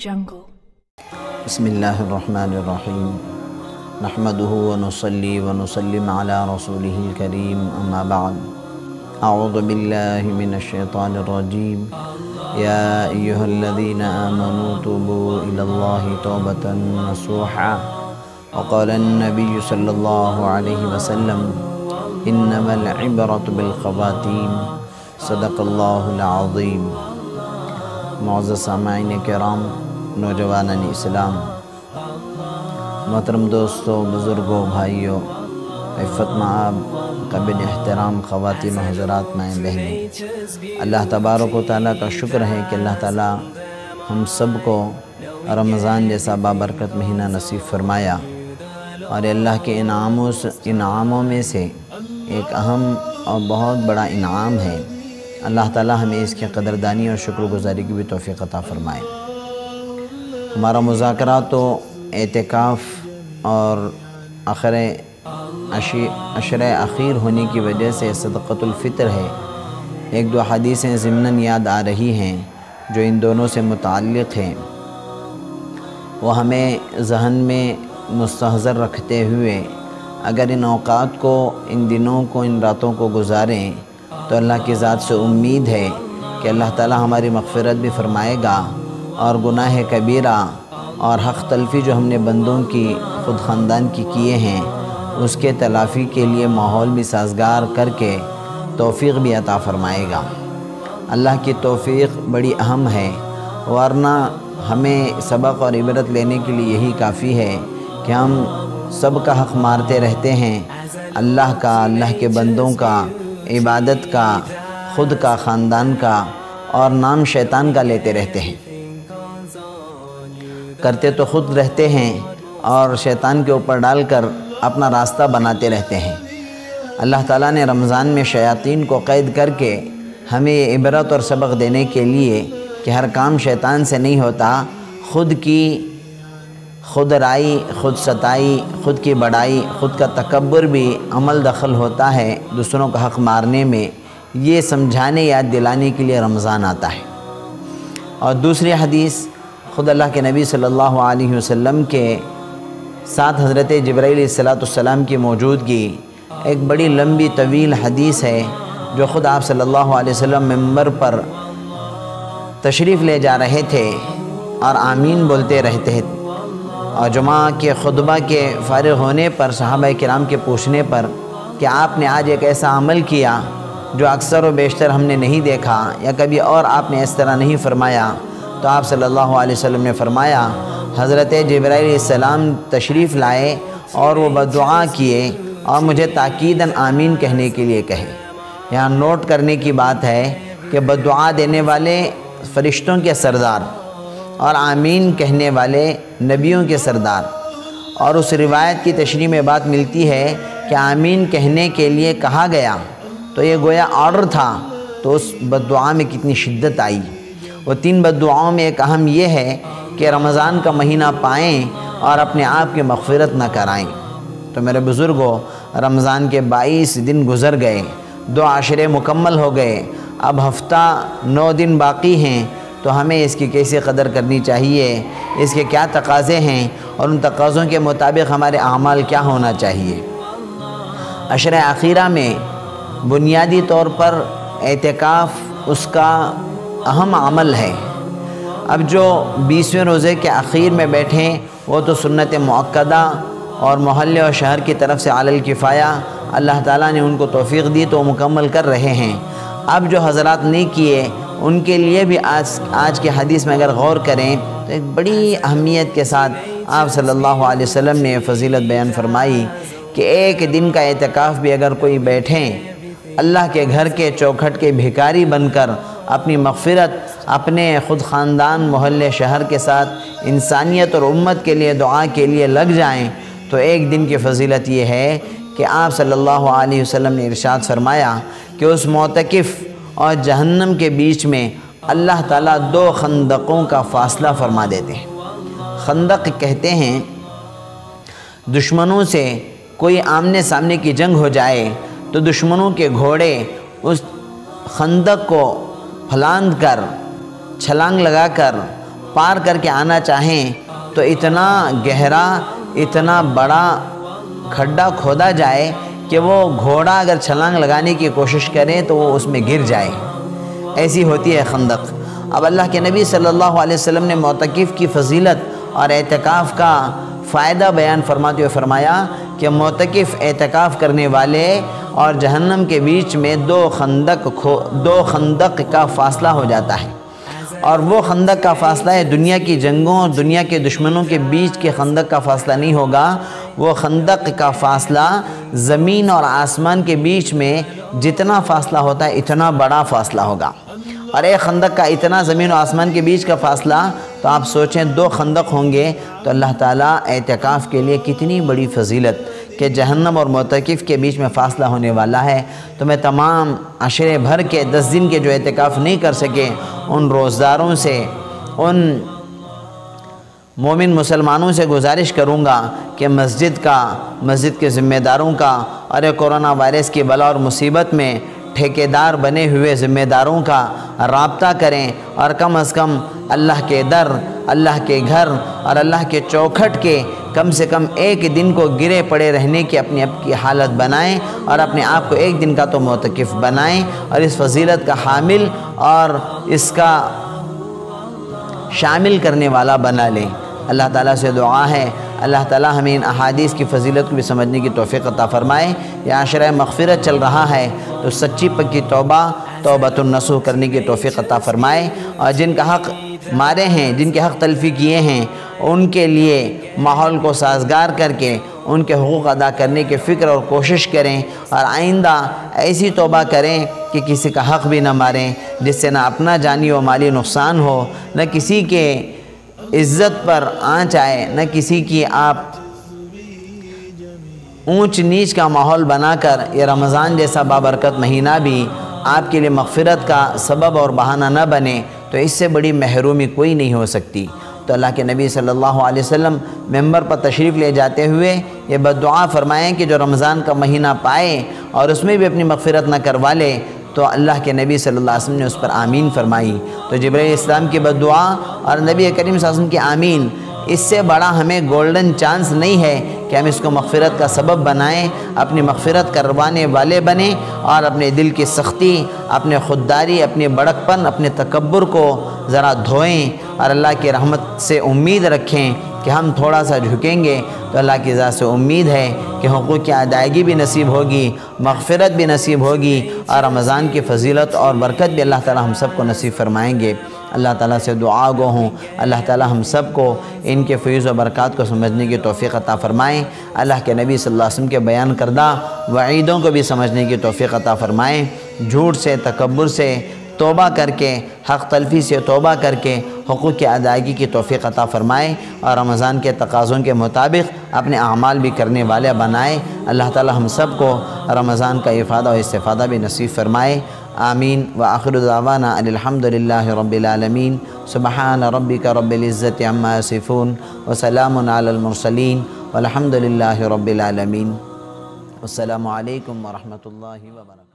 Jungle. बिस्मिल्लाहिर्रहमानिर्रहीम नहमदुहु व नुसल्ली व नुसल्लिम अला रसूलिहिल करीम अम्मा बाद अऊज़ु बिल्लाहि मिनश शैतानिर रजीम या अय्युहल्लज़ीना आमनू तूबू इलल्लाहि तौबतन नसूहा व क़ाला अन्नबिय्यु सल्लल्लाहु अलैहि वसल्लम इन्नमल इब्रतु बिल ख़वातीम सदक़ल्लाहुल अज़ीम। मुअज़्ज़ज़ सामाईन किराम, नौजवानान इस्लाम, मोहतरम दोस्तों, बुज़ुर्गों, भाइयों, इफ़्फ़त मआब क़ाबिल एहतराम ख़वातीन व हज़रात, माएँ बहनें, अल्लाह तबारक व तआला का शुक्र है कि अल्लाह ताला हम सब को रमज़ान जैसा बाबरकत महीना नसीब फरमाया। और अल्लाह के इनामों में से एक अहम और बहुत बड़ा इनाम है। अल्लाह ताला हमें इसकी क़दरदानी और शुक्रगुज़ारी की भी तौफ़ीक़ अता फ़रमाए। हमारा मुज़ाकरा तो एतिकाफ़ और अशर अखीर होने की वजह से सदक़तुल फ़ितर है। एक दो हदीसें ज़िम्नन याद आ रही हैं जो इन दोनों से मुताल्लिक़ हैं, वो हमें ज़हन में मुस्तहज़र रखते हुए अगर इन औक़ात को, इन दिनों को, इन रातों को गुज़ारें तो अल्लाह की ज़ात से उम्मीद है कि अल्लाह ताला हमारी मग़फ़िरत भी फ़रमाएगा और गुनाह कबीरा और हक़ तलफ़ी जो हमने बंदों की ख़ुद ख़ानदान की किए हैं उसके तलाफ़ी के लिए माहौल भी साज़गार करके तौफ़ीक़ भी अता फ़रमाएगा। अल्लाह की तौफ़ीक़ बड़ी अहम है, वरना हमें सबक और इबरत लेने के लिए यही काफ़ी है कि हम सब का हक़ मारते रहते हैं, अल्लाह का, अल्लाह के बंदों का, इबादत का, ख़ुद का, ख़ानदान का और नाम शैतान का लेते रहते हैं। करते तो ख़ुद रहते हैं और शैतान के ऊपर डालकर अपना रास्ता बनाते रहते हैं। अल्लाह ताला ने रमज़ान में शयातीन को क़ैद करके हमें ये इबरत और सबक देने के लिए कि हर काम शैतान से नहीं होता, ख़ुद की खुद राई, खुद सताई, ख़ुद की बड़ाई, ख़ुद का तकब्बुर भी अमल दखल होता है दूसरों का हक़ मारने में। ये समझाने, याद दिलाने के लिए रमज़ान आता है। और दूसरी हदीस ख़ुद अल्लाह के नबी सल्लल्लाहु अलैहि वसल्लम के साथ हज़रत जिब्राईल अलैहिस्सलाम की मौजूदगी, एक बड़ी लंबी तवील हदीस है जो ख़ुद आप सल्लल्लाहु अलैहि वसल्लम मिंबर पर तशरीफ़ ले जा रहे थे और आमीन बोलते रहते थे। और जुमा के खुतबा के फ़ारिग़ होने पर सहाबा किराम के पूछने पर कि आपने आज एक ऐसा अमल किया जो अक्सर व बेशतर हमने नहीं देखा या कभी और आपने इस तरह नहीं फ़रमाया, तो आप सल्लल्लाहु अलैहि वसल्लम ने फ़रमाया, हज़रत जिब्राईल अलैहिस्सलाम तशरीफ़ लाए और वो बद्दुआ किए और मुझे ताकीदन आमीन कहने के लिए कहे। यहाँ नोट करने की बात है कि बद्दुआ देने वाले फ़रिश्तों के सरदार और आमीन कहने वाले नबियों के सरदार। और उस रिवायत की तशरीह में बात मिलती है कि आमीन कहने के लिए कहा गया तो ये गोया ऑर्डर था, तो उस बद्दुआ में कितनी शिद्दत आई। वो 3 बद्दुआओं में एक अहम ये है कि रमज़ान का महीना पाएँ और अपने आप की मग़फ़िरत न कराएँ। तो मेरे बुज़ुर्गों, रमज़ान के 22 दिन गुज़र गए, 2 आशरे मुकम्मल हो गए, अब हफ़्ता 9 दिन बाकी हैं, तो हमें इसकी कैसे कदर करनी चाहिए, इसके क्या तकाज़े हैं और उन तकाज़ों के मुताबिक हमारे आमाल क्या होना चाहिए। अशर आखिरा में बुनियादी तौर पर एतिकाफ़ उसका अहम अमल है। अब जो 20वें रोज़े के आखिर में बैठें वो तो सुन्नत मुअक्कदा और मोहल्ले और शहर की तरफ से अलल किफ़ाया अल्लाह ताला ने उनको तौफ़ीक़ दी तो मुकम्मल कर रहे हैं। अब जो हज़रात नहीं किए उनके लिए भी आज के हदीस में अगर गौर करें तो एक बड़ी अहमियत के साथ आप सल्लल्लाहु अलैहि वसल्लम ने फ़जीलत बयान फरमाई कि एक दिन का एतिकाफ़ भी अगर कोई बैठें, अल्लाह के घर के चौखट के भिखारी बनकर अपनी मग़फ़िरत अपने ख़ुद ख़ानदान, मोहल्ले, शहर के साथ इंसानियत और उम्मत के लिए दुआ के लिए लग जाएं, तो एक दिन की फ़जीलत ये है कि आप सल्लल्लाहु अलैहि वसल्लम ने इरशाद फरमाया कि उस मोतकिफ़ और जहन्नम के बीच में अल्लाह ताला 2 खंदकों का फ़ासला फ़रमा देते हैं। खंदक कहते हैं दुश्मनों से कोई आमने सामने की जंग हो जाए तो दुश्मनों के घोड़े उस खंदक को फलांद कर, छलांग लगाकर پار کر کے آنا چاہیں تو اتنا گہرا اتنا بڑا کھڈا کھودا جائے کہ وہ گھوڑا اگر چھلانگ لگانے کی کوشش کرے تو وہ اس میں گر جائے، ایسی ہوتی ہے خندق۔ اب اللہ کے نبی صلی اللہ علیہ وسلم نے معتکف کی فضیلت اور اعتکاف کا فائدہ بیان فرماتے ہوئے فرمایا کہ معتکف اعتکاف کرنے والے اور جہنم کے بیچ میں دو خندق کا فاصلہ ہو جاتا ہے، اور وہ خندق کا فاصلہ ہے دنیا کی جنگوں اور دنیا کے دشمنوں کے بیچ کے خندق کا فاصلہ نہیں ہوگا، وہ خندق کا فاصلہ زمین اور آسمان کے بیچ میں جتنا فاصلہ ہوتا ہے اتنا بڑا فاصلہ ہوگا۔ اور ایک خندق کا اتنا زمین و آسمان کے بیچ کا فاصلہ، تو آپ سوچیں 2 خندق ہوں گے تو اللہ تعالیٰ اعتکاف کے لیے کتنی بڑی فضیلت کہ جہنم اور معتکف کے بیچ میں فاصلہ ہونے والا ہے۔ تو میں تمام عشرے بھر کے 10 دن کے جو اعتکاف نہیں کر سکے ان روزداروں سے، ان مومن مسلمانوں سے گزارش کروں گا کہ مسجد کے ذمہ داروں کا اور کورونا وائرس کی بلا اور مصیبت میں ٹھیکیدار بنے ہوئے ذمہ داروں کا رابطہ کریں، اور کم از کم اللہ کے در، اللہ کے گھر اور اللہ کے چوکھٹ کے کم سے کم ایک دن کو گرے پڑے رہنے کی اپنی آپ کی حالت بنائیں، اور اپنے آپ کو ایک دن کا تو معتکف بنائیں، اور اس فضیلت کا حامل اور اس کا شامل کرنے والا بنا لیں۔ اللہ تعالیٰ سے دعا ہے اللہ تعالیٰ ہمیں ان احادیث کی فضیلت کو بھی سمجھنے کی توفیق عطا فرمائے۔ یہ عشرہ مغفرت چل رہا ہے تو سچی پکی توبۃ النصوح کرنے کی توفیق عطا فرمائے، اور جن کا حق مارے ہیں، جن کے حق تلفی کیے ہیں، ان کے لیے ماحول کو سازگار کر کے ان کے حقوق ادا کرنے کی فکر اور کوشش کریں، اور آئندہ ایسی توبہ کریں کہ کسی کا حق بھی نہ ماریں، جس سے نہ اپنا جانی و مالی نقصان ہو، نہ کسی کے عزت پر آنچ آئے، نہ کسی کی آپ اونچ نیچ کا ماحول بنا کر یہ رمضان جیسا بابرکت مہینہ بھی آپ کے لیے مغفرت کا سبب اور بہانہ نہ بنے، تو اس سے بڑی محرومی کوئی نہیں ہو سکتی۔ تو اللہ کے نبی صلی اللہ علیہ وسلم ممبر پر تشریف لے جاتے ہوئے یہ بددعا فرمائیں کہ جو رمضان کا مہینہ پائے اور اس میں بھی اپنی مغفرت نہ کروا لے، تو اللہ کے نبی صلی اللہ علیہ وسلم نے اس پر آمین فرمائی۔ تو جبرائیل السلام کی بددعا اور نبی کریم صلی اللہ علیہ وسلم کی آمین، اس سے بڑا ہمیں گولڈن چانس نہیں ہے کہ ہم اس کو مغفرت کا سبب بنائیں، اپنی مغفرت کروانے والے بنیں، اور اپنے دل کی سختی، اپنے خودداری، اپنی بڑکپن، اپنے تکبر کو ذرا دھوئیں، اور اللہ کی رحمت سے امید رکھیں کہ ہم تھوڑا سا جھکیں گے تو اللہ کی ذات سے امید ہے کہ حقوق کی ادائیگی بھی نصیب ہوگی، مغفرت بھی نصیب ہوگی، اور رمضان کی فضیلت اور برکت بھی اللہ تعالی ہم سب کو نصیب فرمائیں گے۔ اللہ تعالیٰ سے دعا گو ہوں اللہ تعالیٰ ہم سب کو ان کے فیض و برکات کو سمجھنے کی توفیق عطا فرمائیں، اللہ کے نبی صلی اللہ علیہ وسلم کے بیان کردہ وعیدوں کو بھی سمجھنے کی توفیق عطا فرمائیں، جھوٹ سے، تکبر سے توبہ کر کے، حق تلفی سے توبہ کر کے حقوق کی ادائیگی کی توفیق عطا فرمائے، اور رمضان کے تقاضوں کے مطابق اپنے اعمال بھی کرنے والے بنائے۔ اللہ تعالی ہم سب کو رمضان کا افادہ و استفادہ بھی نصیب فرمائے، آمین۔ وآخر دعوانا ان الحمد للہ رب العالمین، سبحان ربک رب العزت عما یصفون، وسلام علی المرسلین، والحمد للہ رب العالمین۔ السلام علیکم ورحمۃ اللہ وبرکاتہ۔